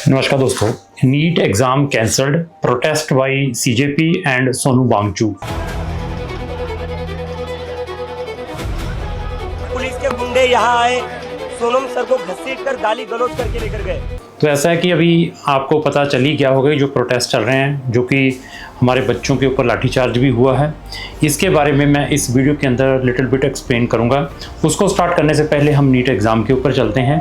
नमस्कार दोस्तों, NEET exam cancelled, protest by CJP and Sonu Wangchuk. Police के गुंडे यहाँ आए, सोनम सर को घसीट कर गाली गलौज करके लेकर गए। तो ऐसा है कि अभी आपको पता चल ही गया होगा जो प्रोटेस्ट चल रहे हैं, जो कि हमारे बच्चों के ऊपर लाठीचार्ज भी हुआ है। इसके बारे में मैं इस वीडियो के अंदर लिटिल बिट एक्सप्लेन करूंगा। उसको स्टार्ट करने से पहले हम नीट एग्ज़ाम के ऊपर चलते हैं।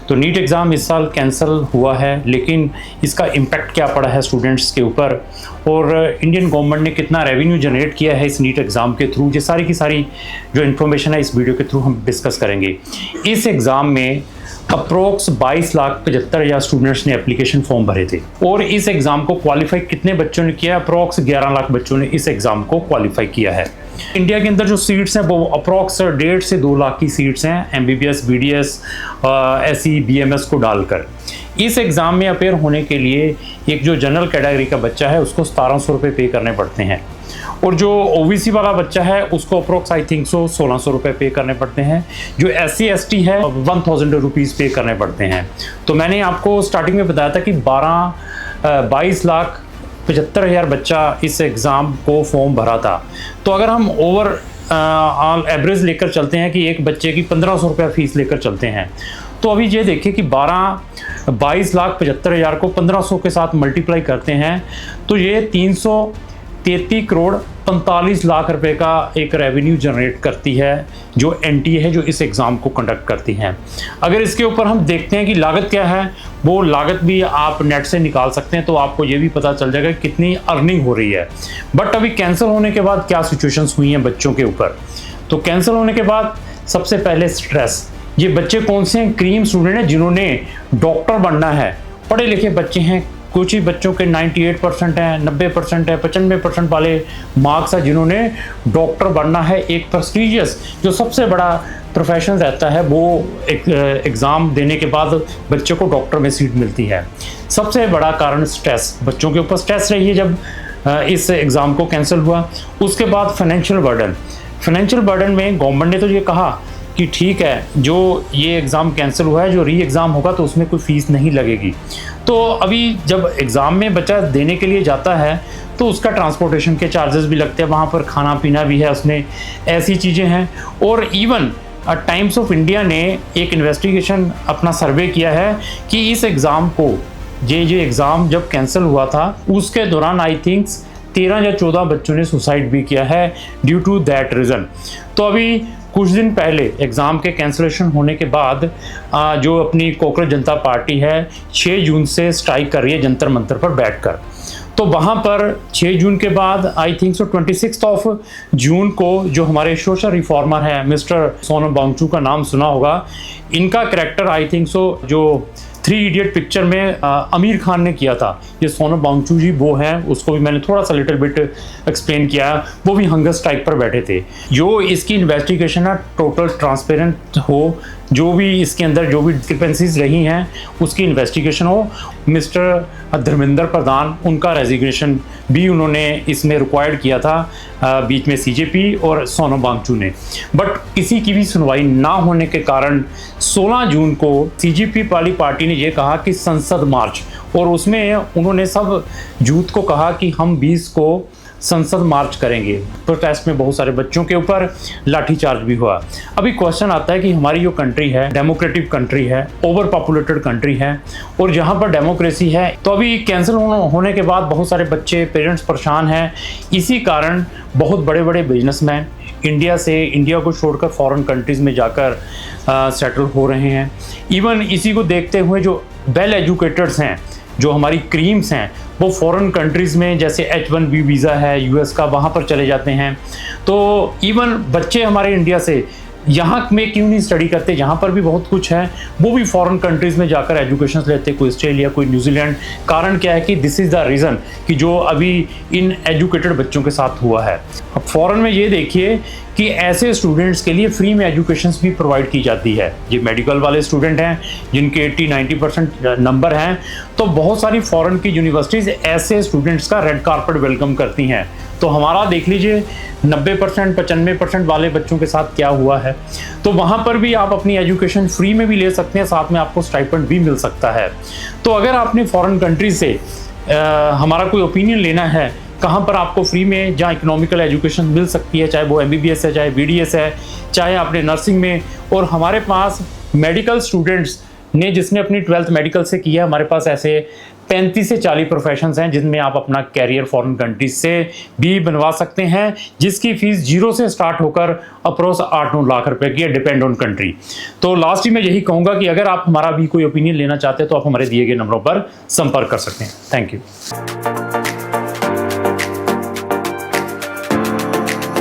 तो नीट एग्ज़ाम इस साल कैंसिल हुआ है, लेकिन इसका इम्पैक्ट क्या पड़ा है स्टूडेंट्स के ऊपर और इंडियन गवर्नमेंट ने कितना रेवेन्यू जनरेट किया है इस नीट एग्ज़ाम के थ्रू, ये सारी की सारी जो इन्फॉर्मेशन है इस वीडियो के थ्रू हम डिस्कस करेंगे। इस एग्ज़ाम में अप्रोक्स 22,75,000 स्टूडेंट्स ने एप्लीकेशन फॉर्म भरे थे और इस एग्ज़ाम को क्वालिफाई कितने बच्चों ने किया? अप्रोक्स 11 लाख बच्चों ने इस एग्ज़ाम को क्वालिफाई किया है। इंडिया के अंदर जो सीट्स हैं वो अप्रोक्स 1.5 से 2 लाख की सीट्स हैं, MBBS, BDS, SE, BMS को डालकर। इस एग्ज़ाम में अपेयर होने के लिए एक जो जनरल कैटेगरी का बच्चा है उसको 1700 रुपये पे करने पड़ते हैं और जो OBC वाला बच्चा है उसको अप्रोक्स आई थिंक 1600 रुपये पे करने पड़ते हैं। जो SC ST है 1000 रुपीज़ पे करने पड़ते हैं। तो मैंने आपको स्टार्टिंग में बताया था कि 22,75,000 बच्चा इस एग्ज़ाम को फॉर्म भरा था। तो अगर हम ओवर ऑल एवरेज लेकर चलते हैं कि एक बच्चे की 1500 रुपया फीस लेकर चलते हैं, तो अभी ये देखिए कि 22,75,000 को 1500 के साथ मल्टीप्लाई करते हैं तो ये 333 करोड़ 45 लाख रुपए का एक रेवेन्यू जनरेट करती है जो NTA है, जो इस एग्ज़ाम को कंडक्ट करती हैं। अगर इसके ऊपर हम देखते हैं कि लागत क्या है, वो लागत भी आप नेट से निकाल सकते हैं, तो आपको ये भी पता चल जाएगा कितनी अर्निंग हो रही है। बट अभी कैंसिल होने के बाद क्या सिचुएशंस हुई हैं बच्चों के ऊपर। तो कैंसिल होने के बाद सबसे पहले स्ट्रेस। ये बच्चे कौन से हैं? क्रीम स्टूडेंट हैं जिन्होंने डॉक्टर बनना है, पढ़े लिखे बच्चे हैं। कुछ ही बच्चों के 98% हैं, 90% है, 95% वाले मार्क्स हैं जिन्होंने डॉक्टर बनना है। एक प्रेस्टीजियस जो सबसे बड़ा प्रोफेशन रहता है वो एग्ज़ाम देने के बाद बच्चों को डॉक्टर में सीट मिलती है। सबसे बड़ा कारण स्ट्रेस, बच्चों के ऊपर स्ट्रेस रही है जब इस एग्ज़ाम को कैंसिल हुआ। उसके बाद फाइनेंशियल बर्डन में गवर्नमेंट ने तो ये कहा कि ठीक है, जो ये एग्ज़ाम कैंसिल हुआ है, जो री एग्ज़ाम होगा तो उसमें कोई फ़ीस नहीं लगेगी। तो अभी जब एग्ज़ाम में बच्चा देने के लिए जाता है तो उसका ट्रांसपोर्टेशन के चार्जेस भी लगते हैं, वहाँ पर खाना पीना भी है, उसमें ऐसी चीज़ें हैं। और इवन टाइम्स ऑफ इंडिया ने एक इन्वेस्टिगेशन अपना सर्वे किया है कि इस एग्ज़ाम को ये एग्ज़ाम जब कैंसिल हुआ था उसके दौरान आई थिंक 13 या 14 बच्चों ने सुसाइड भी किया है ड्यू टू दैट रीज़न। तो अभी कुछ दिन पहले एग्ज़ाम के कैंसिलेशन होने के बाद जो अपनी कॉकरोच जनता पार्टी है 6 जून से स्ट्राइक कर रही है जंतर मंतर पर बैठकर। तो वहाँ पर 6 जून के बाद आई थिंक 26 जून को जो हमारे सोशल रिफॉर्मर हैं मिस्टर सोनम वांगचुक का नाम सुना होगा, इनका कैरेक्टर आई थिंक जो 3 इडियट पिक्चर में आमिर खान ने किया था, ये सोनम वांगचुक जी वो हैं। उसको भी मैंने थोड़ा सा लिटिल बिट एक्सप्लेन किया। वो भी हंगर स्ट्राइक पर बैठे थे। जो इसकी इन्वेस्टिगेशन है टोटल ट्रांसपेरेंट हो, जो भी इसके अंदर जो भी डिस्क्रिपेंसीज रही हैं उसकी इन्वेस्टिगेशन हो। मिस्टर धर्मेंद्र प्रधान, उनका रेजिग्नेशन भी उन्होंने इसमें रिक्वायर्ड किया था बीच में सीजेपी और सोनम वांगचुक ने। बट किसी की भी सुनवाई ना होने के कारण 16 जून को सीजेपी वाली पार्टी ने ये कहा कि संसद मार्च, और उसमें उन्होंने सब यूथ को कहा कि हम 20 को संसद मार्च करेंगे। प्रोटेस्ट में बहुत सारे बच्चों के ऊपर लाठीचार्ज भी हुआ। अभी क्वेश्चन आता है कि हमारी जो कंट्री है डेमोक्रेटिक कंट्री है, ओवर पॉपुलेटेड कंट्री है, और जहाँ पर डेमोक्रेसी है तो अभी कैंसिल होने के बाद बहुत सारे बच्चे, पेरेंट्स परेशान हैं। इसी कारण बहुत बड़े बड़े बिजनेसमैन इंडिया को छोड़कर फॉरेन कंट्रीज़ में जाकर सेटल हो रहे हैं। इवन इसी को देखते हुए जो वेल एजुकेटेड्स हैं, जो हमारी क्रीम्स हैं, वो फॉरेन कंट्रीज़ में जैसे H1B वीज़ा है US का, वहाँ पर चले जाते हैं। तो इवन बच्चे हमारे इंडिया से यहाँ में क्यों नहीं स्टडी करते, जहाँ पर भी बहुत कुछ है, वो भी फॉरेन कंट्रीज़ में जाकर एजुकेशन लेते, कोई ऑस्ट्रेलिया, कोई न्यूजीलैंड। कारण क्या है कि दिस इज़ द रीज़न कि जो अभी इन एजुकेटेड बच्चों के साथ हुआ है। अब फॉरेन में ये देखिए कि ऐसे स्टूडेंट्स के लिए फ्री में एजुकेशन भी प्रोवाइड की जाती है। ये मेडिकल वाले स्टूडेंट हैं जिनके 80-90% नंबर हैं, तो बहुत सारी फॉरेन की यूनिवर्सिटीज़ ऐसे स्टूडेंट्स का रेड कारपेट वेलकम करती हैं। तो हमारा देख लीजिए 90% 95% वाले बच्चों के साथ क्या हुआ है। तो वहाँ पर भी आप अपनी एजुकेशन फ्री में भी ले सकते हैं, साथ में आपको स्टाइपेंड भी मिल सकता है। तो अगर आपने फॉरेन कंट्री से हमारा कोई ओपिनियन लेना है कहाँ पर आपको फ्री में जहाँ इकोनॉमिकल एजुकेशन मिल सकती है, चाहे वो MBBS है, चाहे BDS है, चाहे आपने नर्सिंग में, और हमारे पास मेडिकल स्टूडेंट्स ने जिसने अपनी 12th मेडिकल से किया है, हमारे पास ऐसे 35 से 40 प्रोफेशंस हैं जिनमें आप अपना कैरियर फॉरेन कंट्रीज से भी बनवा सकते हैं, जिसकी फीस 0 से स्टार्ट होकर अप्रोक्स 8-9 लाख रुपए की है, डिपेंड ऑन कंट्री। तो लास्ट ही मैं यही कहूँगा कि अगर आप हमारा भी कोई ओपिनियन लेना चाहते हैं तो आप हमारे दिए गए नंबरों पर संपर्क कर सकते हैं। Thank you.